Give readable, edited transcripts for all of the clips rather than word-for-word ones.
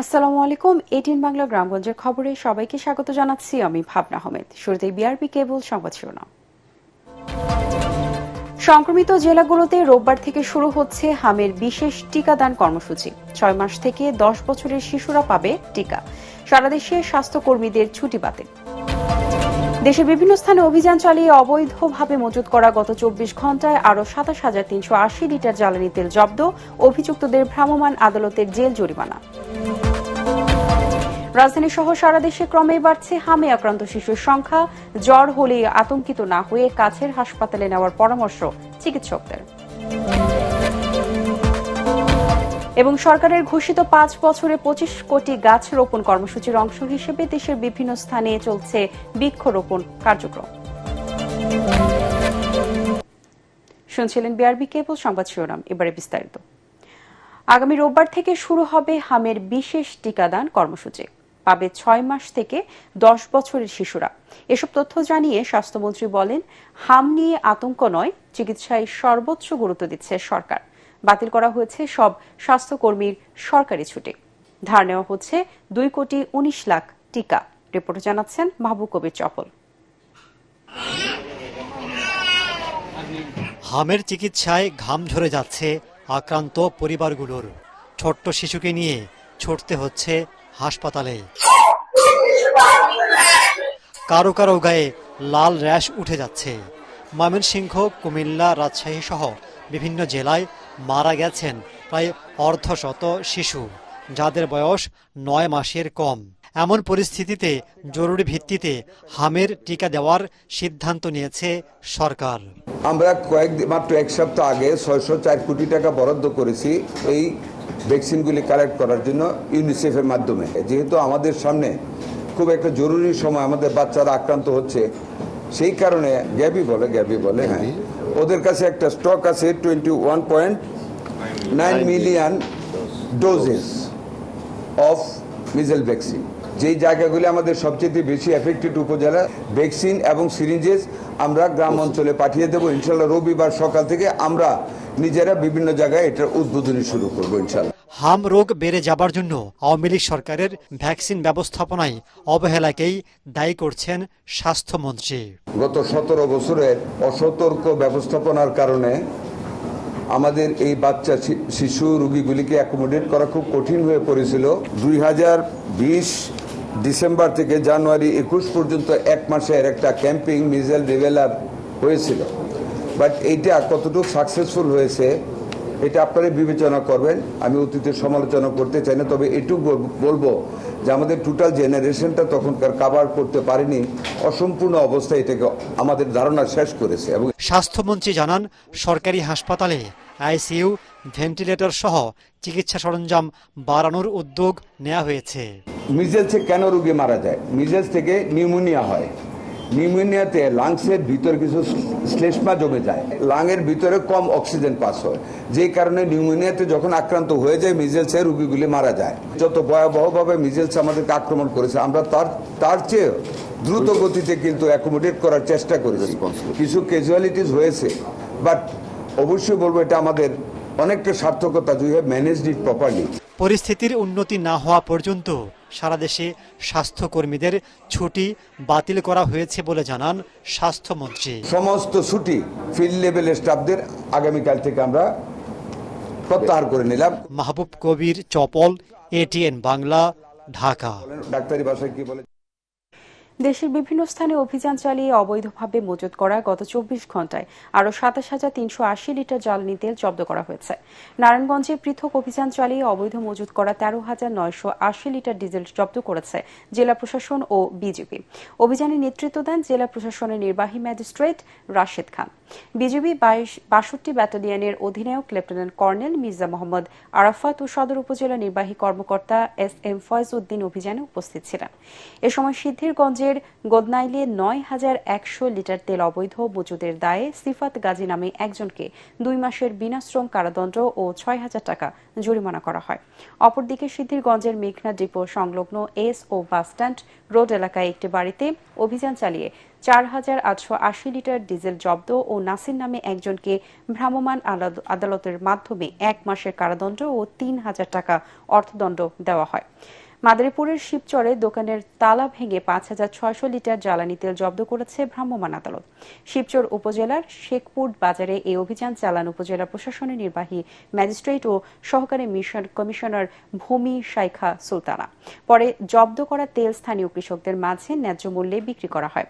আসসালামু আলাইকুম। 18 বাংলা গ্রামগঞ্জের খবরে সবাইকে স্বাগত জানাচ্ছি আমি ভাবনা আহমেদ। শুরুতেই বিআরবি কেবল সংবাদ শিরোনাম। সংক্রমিত জেলাগুলোতে রোববার থেকে শুরু হচ্ছে হামের বিশেষ টিকাদান কর্মসূচি। 6 মাস থেকে 10 বছরের শিশুরা পাবে টিকা। সারা দেশে স্বাস্থ্যকর্মীদের ছুটি বাতিল। দেশের বিভিন্ন স্থানে অভিযান চালিয়ে অবৈধভাবে মজুত করা গত 24 ঘণ্টায় আরও 27,380 লিটার জ্বালানি তেল জব্দ। অভিযুক্তদের ভ্রাম্যমাণ আদালতের জেল জরিমানা। রাজধানী সহ সারা দেশে ক্রমেই বাড়ছে হামে আক্রান্ত শিশুর সংখ্যা। জ্বর হলেই আতঙ্কিত না হয়ে কাছের হাসপাতালে নেওয়ার পরামর্শ চিকিৎসকদের। এবং সরকারের ঘোষিত 5 বছরে 25 কোটি গাছ রোপণ কর্মসূচির অংশ হিসেবে দেশের বিভিন্ন স্থানে চলছে বৃক্ষরোপণ কার্যক্রম। শুনছিলেন বিআরবি কেবল সংবাদ শিরোনাম, এবারে বিস্তারিত। আগামী রোববার থেকে শুরু হবে হামের বিশেষ টিকাদান কর্মসূচি। পাবে 6 মাস থেকে 10 বছরের শিশুরা। এসব তথ্য জানিয়ে স্বাস্থ্যমন্ত্রী বলেন, হাম নিয়ে আতঙ্ক নয়, চিকিৎসায় সর্বোচ্চ গুরুত্ব দিচ্ছে সরকার। বাতিল করা হয়েছে সব স্বাস্থ্যকর্মীর সরকারি ছুটি। ধার নেওয়া হচ্ছে 2,19,00,000 টিকা। রিপোর্ট জানাচ্ছেন মাহবুব কবির চপল। হামের চিকিৎসায় ঘাম ঝরে যাচ্ছে আক্রান্ত পরিবারগুলোর। ছোট্ট শিশুকে নিয়ে ছুটতে হচ্ছে হাসপাতালে। কারো কারো গায়ে লাল র্যাশ উঠে যাচ্ছে। ময়মনসিংহ, কুমিল্লা, রাজশাহী সহ বিভিন্ন জেলায় মারা গেছেন প্রায় অর্ধশত শিশু, যাদের বয়স 9 মাসের কম। এমন পরিস্থিতিতে জরুরি ভিত্তিতে হামের টিকা দেওয়ার সিদ্ধান্ত নিয়েছে সরকার। আমরা মাত্র এক সপ্তাহ আগে 604 কোটি টাকা বরাদ্দ করেছি এই ভ্যাকসিনগুলি কালেক্ট করার জন্য ইউনিসেফের মাধ্যমে। যেহেতু আমাদের সামনে খুব একটা জরুরি সময়, আমাদের বাচ্চারা আক্রান্ত হচ্ছে, সেই কারণে গ্যাবি বলে হ্যাঁ, ওদের কাছে একটা স্টক আছে 21.9 মিলিয়ন ডোজেস অফ মিজেল ভ্যাকসিন। যেই জায়গাগুলি আমাদের সবচেয়ে বেশি এফেক্টেড উপজেলা, ভ্যাকসিন এবং সিরিঞ্জেস আমরা গ্রাম অঞ্চলে পাঠিয়ে দেবো ইনশাল্লাহ। রবিবার সকাল থেকে আমরা নিজেরা বিভিন্ন জায়গায় এটার উদ্বোধনী শুরু করবো ইনশাল্লাহ। হাম রোগ বেড়ে যাবার জন্য আওয়ামী লীগ সরকারের ভ্যাকসিন ব্যবস্থাপনায় অবহেলাকেই দায়ী করছেন স্বাস্থ্যমন্ত্রী। গত 17 বছরের অসতর্ক ব্যবস্থাপনার কারণে আমাদের এই বাচ্চা শিশু রোগীগুলিকে অ্যাকোমোডেট করা খুব কঠিন হয়ে পড়েছিল। 2020 ডিসেম্বর থেকে জানুয়ারি 21 পর্যন্ত 1 মাসের একটা ক্যাম্পিং মিজেল রিভেলার হয়েছিল। বাট এইটা কতটুকু সাকসেসফুল হয়েছে এটা আপনারা বিবেচনা করবেন। আমি অতীতের সমালোচনা করতে চাই না, তবে এটুকু বলবো যে আমাদের টোটাল জেনারেশনটা তখনকার কাভার করতে পারেনি। অসম্পূর্ণ অবস্থায় এটাকে আমাদের ধারণা শেষ করেছে। এবং স্বাস্থ্যমন্ত্রী জানান, সরকারি হাসপাতালে আইসিইউ, ভেন্টিলেটর সহ চিকিৎসা সরঞ্জাম বাড়ানোর উদ্যোগ নেওয়া হয়েছে। মিজেলসে কেন রোগী মারা যায়? মিজেলস থেকে নিউমোনিয়া হয়। নিউমোনিয়াতে লাংসের ভিতরে কিছু শ্লেষ্মা জমে যায়, লাংয়ের ভিতরে কম অক্সিজেন পাস হয়, যে কারণে নিউমোনিয়াতে যখন আক্রান্ত হয়ে যায় মিজেলসে রোগীগুলি মারা যায়। যত ভয়াবহভাবে মিজেলস আমাদেরকে আক্রমণ করেছে, আমরা তার চেয়ে দ্রুত গতিতে কিন্তু অ্যাকোমোডেট করার চেষ্টা করেছি। কিছু ক্যাজুয়ালিটিস হয়েছে, বাট অবশ্যই বলবো এটা আমাদের অনেকটা সার্থকতা। We have managed it properly. পরিস্থিতির উন্নতি না হওয়া পর্যন্ত সারা দেশে স্বাস্থ্যকর্মীদের ছুটি বাতিল করা হয়েছে বলে জানান স্বাস্থ্যমন্ত্রী। সমস্ত ছুটি ফিল্ড লেভেলের স্টাফদের আগামীকাল থেকে আমরা প্রত্যাহার করে নিলাম। মাহবুব কবির চপল, এটিএন বাংলা, ঢাকা। ডাক্তারি ভাষায় কি বলে? দেশের বিভিন্ন স্থানে অভিযান চালিয়ে অবৈধভাবে মজুত করা গত 24 ঘণ্টায় আরও 27,380 লিটার জ্বালানি তেল জব্দ করা হয়েছে। নারায়ণগঞ্জে পৃথক অভিযান চালিয়ে অবৈধ মজুত করা 13,980 লিটার ডিজেল জব্দ করেছে জেলা প্রশাসন ও বিজিবি। অভিযানে নেতৃত্ব দেন জেলা প্রশাসনের নির্বাহী ম্যাজিস্ট্রেট রাশেদ খান। বিজিবি 62 ব্যাটালিয়নের অধিনায়ক লেফটেন্যান্ট কর্নেল মির্জা মোহাম্মদ আরাফাত ও সদর উপজেলা নির্বাহী কর্মকর্তা এস.এম. ফয়েজ উদ্দিন অভিযানে উপস্থিত ছিলেন। এ সময় সিদ্ধিরগঞ্জের গোদনাইলে 9,100 লিটার তেল অবৈধ মজুদের দায়ে সিফাত গাজী নামে একজনকে 2 মাসের বিনাশ্রম কারাদণ্ড ও 6,000 টাকা জরিমানা করা হয়। অপরদিকে সিদ্ধিরগঞ্জের মেঘনা ডিপো সংলগ্ন এস ও বাসস্ট্যান্ড রোড এলাকায় একটি বাড়িতে অভিযান চালিয়ে 4,880 লিটার ডিজেল জব্দ ও নাসির নামে একজনকে ভ্রাম্যমাণ আদালতের মাধ্যমে 1 মাসের কারাদণ্ড ও 3,000 টাকা অর্থদণ্ড দেওয়া হয়। মাদারীপুরের শিবচরে দোকানের তালা ভেঙে 5,600 লিটার জ্বালানি তেল জব্দ করেছে ভ্রাম্যমাণ আদালত। শিবচর উপজেলার শেখপুর বাজারে এই অভিযান চালান উপজেলা প্রশাসনের নির্বাহী ম্যাজিস্ট্রেট ও সহকারী কমিশনার ভূমি শাইখা সুলতানা। পরে জব্দ করা তেল স্থানীয় কৃষকদের মাঝে ন্যায্য মূল্যে বিক্রি করা হয়।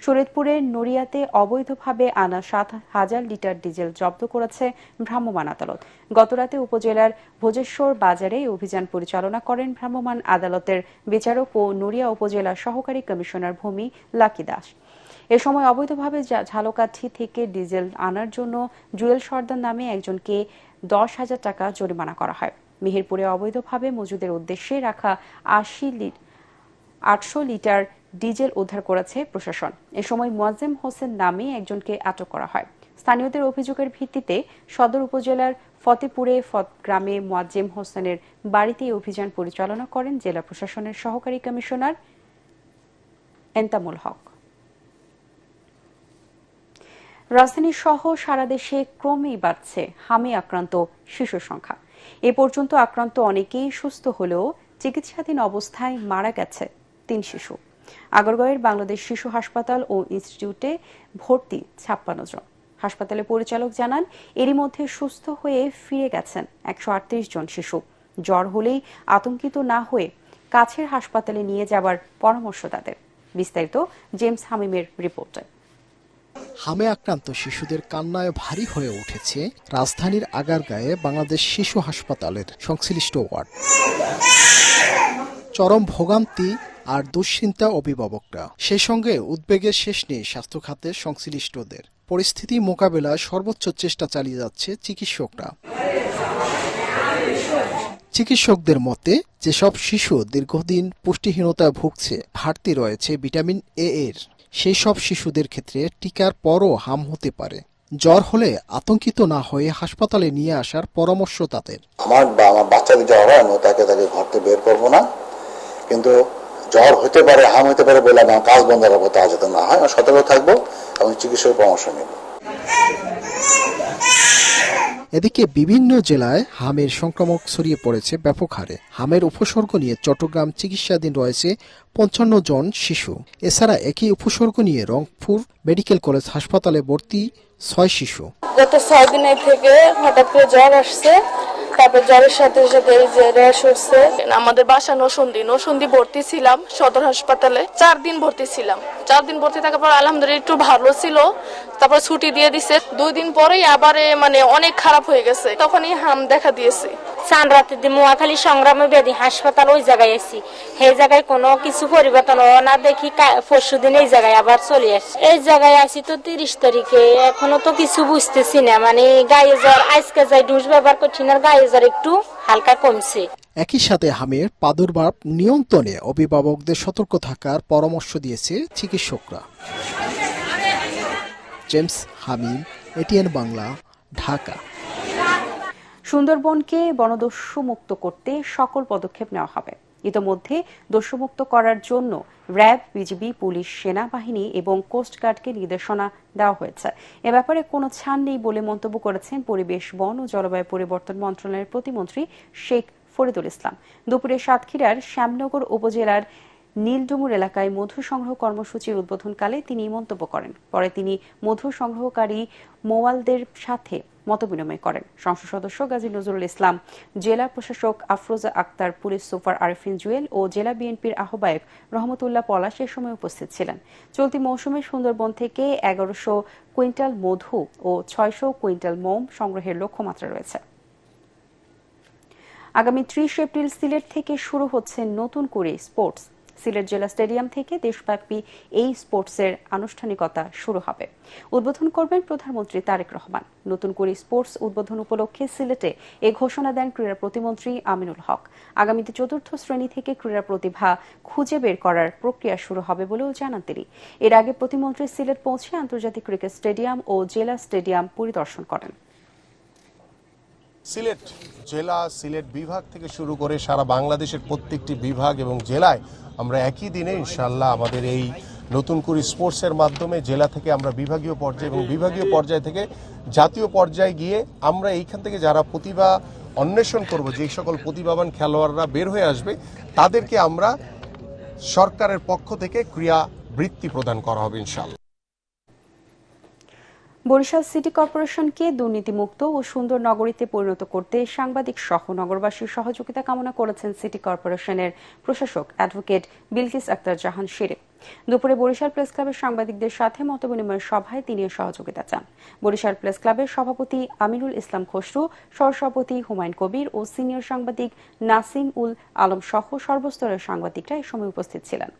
শরীয়তপুরের নড়িয়াতে অবৈধভাবে আনা 7,000 লিটার ডিজেল জব্দ করেছে ভ্রাম্যমাণ আদালত। গতরাতে উপজেলার ভোজেশ্বর বাজারে এই অভিযান পরিচালনা করেন ভ্রাম্যমাণ আদালতের বিচারক ও নড়িয়া উপজেলা সহকারী কমিশনার ভূমি লাকি দাস। এ সময় অবৈধভাবে ঝালকাঠি থেকে ডিজেল আনার জন্য জুয়েল সর্দার নামে একজনকে 10,000 টাকা জরিমানা করা হয়। মেহেরপুরে অবৈধভাবে মজুদের উদ্দেশ্যে রাখা 800 লিটার ডিজেল উদ্ধার করেছে প্রশাসন। এ সময় মোয়াজ্জেম হোসেন নামে একজনকে আটক করা হয়। স্থানীয়দের অভিযোগের ভিত্তিতে সদর উপজেলার ফতেপুরে গ্রামে মোয়াজ্জেম হোসেনের বাড়িতে অভিযান পরিচালনা করেন জেলা প্রশাসনের সহকারী কমিশনার এন্তামুল হক। রাজধানী সহ সারা দেশে ক্রমেই বাড়ছে হামে আক্রান্ত শিশুর সংখ্যা। এ পর্যন্ত আক্রান্ত অনেকেই সুস্থ হলেও চিকিৎসাধীন অবস্থায় মারা গেছে 3 শিশু। আগরগাঁওয়ের বাংলাদেশ শিশু হাসপাতাল ও ইনস্টিটিউটে ভর্তি 56 জন। হাসপাতালের পরিচালক জানান, এরই মধ্যে সুস্থ হয়ে ফিরে গেছেন 138 জন শিশু। জ্বর হলেই আতঙ্কিত না হয়ে কাছের হাসপাতালে নিয়ে যাবার পরামর্শ তাদের। বিস্তারিত জেমস হামিমের রিপোর্টে। হামে আক্রান্ত শিশুদের কান্নায় ভারী হয়ে উঠেছে রাজধানীর আগারগাঁয়ে বাংলাদেশ শিশু হাসপাতালের সংশ্লিষ্ট ওয়ার্ড। চরম ভোগান্তি আর দুশ্চিন্তা অভিভাবকরা, সেই সঙ্গে উদ্বেগের শেষ নেই স্বাস্থ্য খাতের সংশ্লিষ্টদের। পরিস্থিতি মোকাবেলায় সর্বোচ্চ চেষ্টা চালিয়ে যাচ্ছে চিকিৎসকরা। চিকিৎসকদের মতে, যেসব শিশু দীর্ঘদিন পুষ্টিহীনতায় ভুগছে, ঘাটতি রয়েছে ভিটামিন এ এর, সেই সব শিশুদের ক্ষেত্রে টিকার পরও হাম হতে পারে। জ্বর হলে আতঙ্কিত না হয়ে হাসপাতালে নিয়ে আসার পরামর্শ তাদের। আমার বাচ্চাদের জ্বর হয়, আমি তাকে ঘর থেকে বের করবো না, কিন্তু জ্বর হতে পারে, হাম হতে পারে বলে আমার কাজ বন্ধ রাখবো তা যাতে না হয়, সতর্ক থাকবো এবং চিকিৎসকের পরামর্শ নেব। এদিকে বিভিন্ন জেলায় হামের সংক্রমণ ছড়িয়ে পড়েছে ব্যাপক হারে। হামের উপসর্গ নিয়ে চট্টগ্রাম চিকিৎসাধীন রয়েছে 55 জন শিশু। এছাড়া একই উপসর্গ নিয়ে রংপুর মেডিকেল কলেজ হাসপাতালে ভর্তি 6 শিশু। গত 6 দিনের থেকে হঠাৎ করে জ্বর আসছে, তারপর জ্বরের সাথে সাথে এই যে র্যাশ হচ্ছে। আমাদের বাসা নরসিংদী ভর্তি ছিলাম সদর হাসপাতালে। 4 দিন ভর্তি ছিলাম। 4 দিন ভর্তি থাকার পর আলহামদুলিল্লাহ একটু ভালো ছিল, তারপর ছুটি দিয়ে দিছে। 2 দিন পরেই আবার অনেক খারাপ হয়ে গেছে, তখনই হাম দেখা দিয়েছে। চান রাতে মোয়াখালী সংগ্রামে ব্যাধি হাসপাতাল ওই জায়গায় এসি, সেই জায়গায় কোনো কিছু পরিবর্তন না দেখি পরশু দিন এই জায়গায় আবার চলে আসছি। এই জায়গায় আসি তো 30 তারিখে, এখনো তো কিছু বুঝতেছি না, গায়ে জ্বর আজকে যাই ডোজ ব্যবহার করছি না, গায়ে জ্বর একটু হালকা কমছে। একই সাথে হামের প্রাদুর্ভাব নিয়ন্ত্রণে অভিভাবকদের সতর্ক থাকার পরামর্শ দিয়েছে চিকিৎসকরা। জেমস হামিম, এটিএন বাংলা, ঢাকা। সুন্দরবনকে বনদস্যু মুক্ত করতে সকল পদক্ষেপ নেওয়া হবে। ইতোমধ্যে দস্যুমুক্ত করার জন্য র্যাব, বিজিবি, পুলিশ, সেনাবাহিনী এবং কোস্টগার্ডকে নির্দেশনা দেওয়া হয়েছে। এ ব্যাপারে কোনো ছাড় নেই বলে মন্তব্য করেছেন পরিবেশ, বন ও জলবায়ু পরিবর্তন মন্ত্রণালয়ের প্রতিমন্ত্রী শেখ ফরিদুল ইসলাম। দুপুরে সাতক্ষীরার শ্যামনগর উপজেলার নীলডুমুর এলাকায় মধু সংগ্রহ কর্মসূচির উদ্বোধনকালে তিনি মন্তব্য করেন। পরে তিনি মধু সংগ্রহকারী মোয়ালদের সাথে মতবিনিময় করেন। সংসদ সদস্য গাজী নজরুল ইসলাম, জেলা প্রশাসক আফরোজা আক্তার, পুলিশ সুপার আরিফিন জুয়েল ও জেলা বিএনপির আহ্বায়ক রহমতুল্লাহ পলাশ এ সময় উপস্থিত ছিলেন। চলতি মৌসুমে সুন্দরবন থেকে 1100 কুইন্টাল মধু ও 600 কুইন্টাল মোম সংগ্রহের লক্ষ্যমাত্রা রয়েছে। আগামী 30 এপ্রিল সিলেট থেকে শুরু হচ্ছে নতুন করে স্পোর্টস। সিলেট জেলা স্টেডিয়াম থেকে দেশব্যাপী এই স্পোর্টসের আনুষ্ঠানিকতা শুরু হবে। উদ্বোধন করবেন প্রধানমন্ত্রী তারেক রহমান। নতুন করে স্পোর্টস উদ্বোধন উপলক্ষে সিলেটে এ ঘোষণা দেন ক্রীড়া প্রতিমন্ত্রী আমিনুল হক। আগামীতে 4র্থ শ্রেণী থেকে ক্রীড়া প্রতিভা খুঁজে বের করার প্রক্রিয়া শুরু হবে বলেও জানান তিনি। এর আগে প্রতিমন্ত্রী সিলেট পৌঁছে আন্তর্জাতিক ক্রিকেট স্টেডিয়াম ও জেলা স্টেডিয়াম পরিদর্শন করেন। সিলেট জেলা, সিলেট বিভাগ থেকে শুরু করে সারা বাংলাদেশের প্রত্যেকটি বিভাগ এবং জেলায় আমরা একই দিনে ইনশাআল্লাহ আমাদের এই নতুন করে স্পোর্টসের মাধ্যমে জেলা থেকে আমরা বিভাগীয় পর্যায়ে এবং বিভাগীয় পর্যায় থেকে জাতীয় পর্যায়ে গিয়ে আমরা এইখান থেকে যারা প্রতিভা অন্বেষণ করব, যে সকল প্রতিভাবান খেলোয়াড়রা বের হয়ে আসবে তাদেরকে আমরা সরকারের পক্ষ থেকে ক্রীড়া বৃত্তি প্রদান করা হবে ইনশাআল্লাহ। বরিশাল সিটি কর্পোরেশনকে দুর্নীতিমুক্ত ও সুন্দর নগরীতে পরিণত করতে সাংবাদিক সহ নগরবাসীর সহযোগিতা কামনা করেছেন সিটি কর্পোরেশনের প্রশাসক অ্যাডভোকেট বিলকিস আক্তার জাহান শিরে। দুপুরে বরিশাল প্রেস ক্লাবের সাংবাদিকদের সাথে মতবিনিময় সভায় তিনি সহযোগিতা চান। বরিশাল প্রেস ক্লাবের সভাপতি আমিনুল ইসলাম খসরু, সহসভাপতি হুমায়ুন কবির ও সিনিয়র সাংবাদিক নাসিম উল আলম সহ সর্বস্তরের সাংবাদিকরা এই সময় উপস্থিত ছিলেন।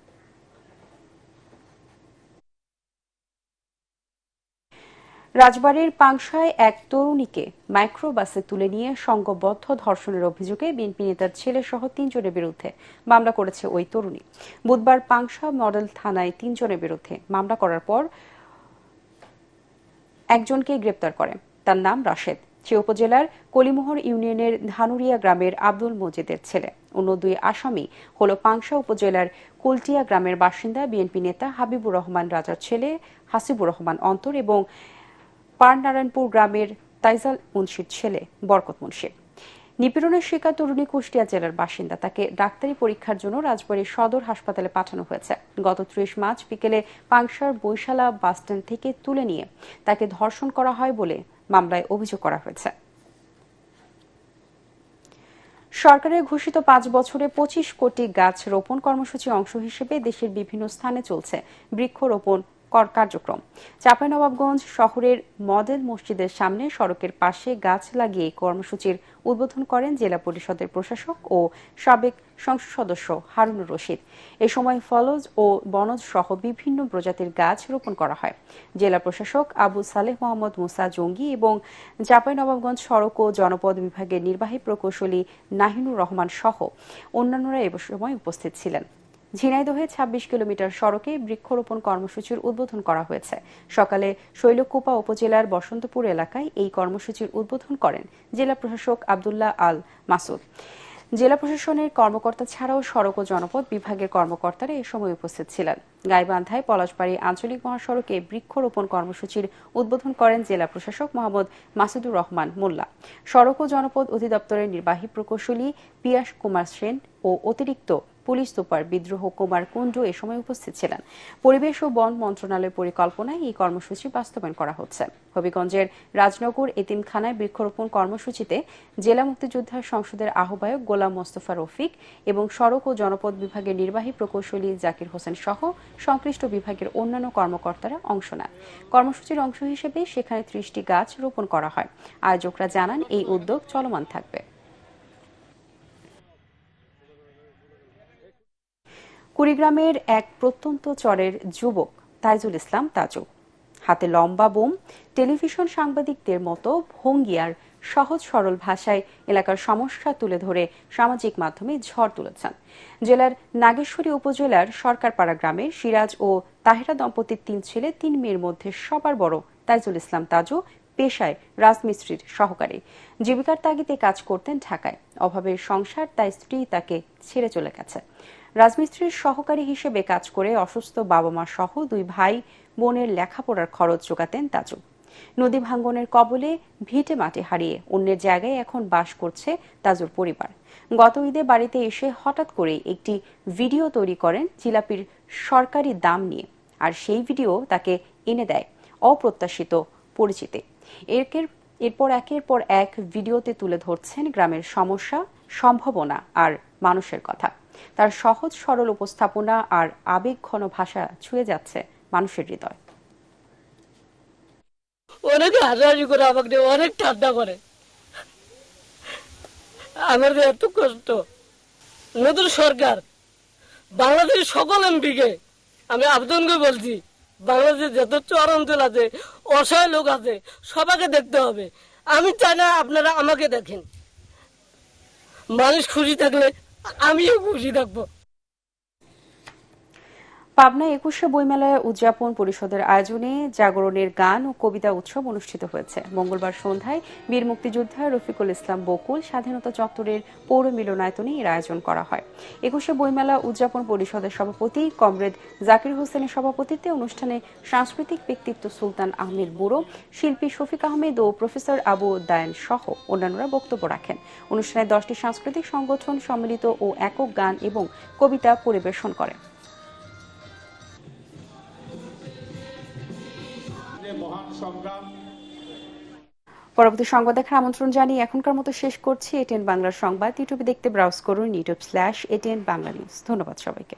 রাজবাড়ীর পাংশায় এক তরুণীকে মাইক্রোবাসে তুলে নিয়ে সংঘবদ্ধ ধর্ষণের অভিযোগে বিএনপি নেতার ছেলে সহ 3 জনের বিরুদ্ধে মামলা করেছে ওই তরুণী। বুধবার পাংশা মডেল থানায় 3 জনের বিরুদ্ধে মামলা করার পর একজনকে গ্রেপ্তার করে। তার নাম রাশেদ। সে উপজেলার কলিমোহর ইউনিয়নের ধানুরিয়া গ্রামের আব্দুল মজিদের ছেলে। অন্য 2 আসামি হল পাংশা উপজেলার কুলটিয়া গ্রামের বাসিন্দা বিএনপি নেতা হাবিবুর রহমান রাজার ছেলে হাসিবুর রহমান অন্তর এবং পারনারায়ণপুর গ্রামের তাইজাল মুন্সির ছেলে বরকত মুন্সি। নিপীড়নের শিকার তরুণী কুষ্টিয়া জেলার বাসিন্দা। তাকে ডাক্তারি পরীক্ষার জন্য রাজবাড়ী সদর হাসপাতালে পাঠানো হয়েছে। গত 30 মার্চ বিকেলে পাংশার বৈশালা বাসস্ট্যান্ড থেকে তুলে নিয়ে তাকে ধর্ষণ করা হয় বলে মামলায় অভিযোগ করা হয়েছে। সরকারের ঘোষিত 5 বছরে 25 কোটি গাছ রোপণ কর্মসূচির অংশ হিসেবে দেশের বিভিন্ন স্থানে চলছে বৃক্ষরোপণ কার্যক্রম। চাঁপাইনবাবগঞ্জ শহরের মডেল মসজিদের সামনে সড়কের পাশে গাছ লাগিয়ে কর্মসূচির উদ্বোধন করেন জেলা পরিষদের প্রশাসক ও সাবেক সংসদ সদস্য হারুনুর রশিদ। এ সময় ফলজ ও বনজ সহ বিভিন্ন প্রজাতির গাছ রোপণ করা হয়। জেলা প্রশাসক আবু সালেহ মোহাম্মদ মুসা জঙ্গি এবং চাঁপাইনবাবগঞ্জ সড়ক ও জনপদ বিভাগের নির্বাহী প্রকৌশলী নাহিনুর রহমান সহ অন্যান্যরা এ সময় উপস্থিত ছিলেন। ঝিনাইদহে 26 কিলোমিটার সড়কে বৃক্ষরোপণ কর্মসূচির উদ্বোধন করা হয়েছে। সকালে শৈলকুপা উপজেলার বসন্তপুর এলাকায় এই কর্মসূচির উদ্বোধন করেন জেলা প্রশাসক আব্দুল্লাহ আল মাসুদ। জেলা প্রশাসনের কর্মকর্তা ছাড়াও সড়ক ও জনপদ বিভাগের কর্মকর্তারা এ সময় উপস্থিত ছিলেন। গাইবান্ধায় পলাশবাড়ী আঞ্চলিক মহাসড়কে বৃক্ষরোপণ কর্মসূচির উদ্বোধন করেন জেলা প্রশাসক মোহাম্মদ মাসুদুর রহমান মোল্লা। সড়ক ও জনপদ অধিদপ্তরের নির্বাহী প্রকৌশলী পিয়াস কুমার সেন ও অতিরিক্ত পুলিশ সুপার বিদ্রোহ কুমার কুণ্ডু এ সময় উপস্থিত ছিলেন। পরিবেশ ও বন মন্ত্রণালয়ের পরিকল্পনায় এই কর্মসূচি বাস্তবায়ন করা হচ্ছে। হবিগঞ্জের রাজনগর এতিমখানায় বৃক্ষরোপণ কর্মসূচিতে জেলা মুক্তিযোদ্ধা সংসদের আহ্বায়ক গোলাম মোস্তফা রফিক এবং সড়ক ও জনপদ বিভাগের নির্বাহী প্রকৌশলী জাকির হোসেন সহ সংশ্লিষ্ট বিভাগের অন্যান্য কর্মকর্তারা অংশ নেন। কর্মসূচির অংশ হিসেবে সেখানে 30টি গাছ রোপণ করা হয়। আয়োজকরা জানান এই উদ্যোগ চলমান থাকবে। কুড়িগ্রামের এক প্রত্যন্ত চরের যুবক তাইজুল ইসলাম তাজু হাতে লম্বা বোম, টেলিভিশন সাংবাদিকদের মতো ভঙ্গি আর সহজ সরল ভাষায় এলাকার সমস্যা তুলে ধরে সামাজিক মাধ্যমে ঝড় তুলেছেন। জেলার নাগেশ্বরী উপজেলার সরকারপাড়া গ্রামের সিরাজ ও তাহেরা দম্পতির 3 ছেলে 3 মেয়ের মধ্যে সবার বড় তাইজুল ইসলাম তাজু পেশায় রাজমিস্ত্রির সহকারী। জীবিকার তাগিদে কাজ করতেন ঢাকায়। অভাবের সংসার, তাই স্ত্রী তাকে ছেড়ে চলে গেছে। রাজমিস্ত্রির সহকারী হিসেবে কাজ করে অসুস্থ বাবা মা সহ 2 ভাই বোনের লেখাপড়ার খরচ জোগাতেন তাজু। নদী ভাঙ্গনের কবলে ভিটে মাটি হারিয়ে অন্যের জায়গায় এখন বাস করছে তাজুর পরিবার। গত ঈদে বাড়িতে এসে হঠাৎ করে একটি ভিডিও তৈরি করেন জিলাপির সরকারি দাম নিয়ে, আর সেই ভিডিও তাকে এনে দেয় অপ্রত্যাশিত পরিচিতি। এরপর একের পর এক ভিডিওতে তুলে ধরছেন গ্রামের সমস্যা, সম্ভাবনা আর মানুষের কথা। তার সহজ সরল উপস্থাপনা আর আবেগঘন ভাষা ছুঁয়ে যাচ্ছে মানুষের হৃদয়। অনেকে হাসাহাসি করে, আমাকে অনেক ঠান্ডা করে। আমার এত কষ্ট। নতুন সরকার, বাংলাদেশের সকল এমপিকে আমি আবেদন করে বলছি, বাংলাদেশের যত চর অঞ্চল আছে, অসহায় লোক আছে, সবাইকে দেখতে হবে। আমি চাই না আপনারা আমাকে দেখেন। মানুষ খুশি থাকলে আমিও খুশি থাকবো। পাবনা ২১শে বইমেলা উদযাপন পরিষদের আয়োজনে জাগরণের গান ও কবিতা উৎসব অনুষ্ঠিত হয়েছে। মঙ্গলবার সন্ধ্যায় বীর মুক্তিযোদ্ধা রফিকুল ইসলাম বকুল স্বাধীনতা চত্বরের পৌর মিলনায়তনে এর আয়োজন করা হয়। ২১শে বইমেলা উদযাপন পরিষদের সভাপতি কমরেড জাকির হোসেনের সভাপতিত্বে অনুষ্ঠানে সাংস্কৃতিক ব্যক্তিত্ব সুলতান আহমেদ বুড়ো, শিল্পী শফিক আহমেদ ও প্রফেসর আবু দায়েন সহ অন্যান্যরা বক্তব্য রাখেন। অনুষ্ঠানে 10টি সাংস্কৃতিক সংগঠন সম্মিলিত ও একক গান এবং কবিতা পরিবেশন করে। পরবর্তী সংবাদ দেখার আমন্ত্রণ জানিয়ে এখনকার মতো শেষ করছি এটিএন বাংলার সংবাদ। ইউটিউবে দেখতে ব্রাউজ করুন youtube/ATN বাংলা নিউজ। ধন্যবাদ সবাইকে।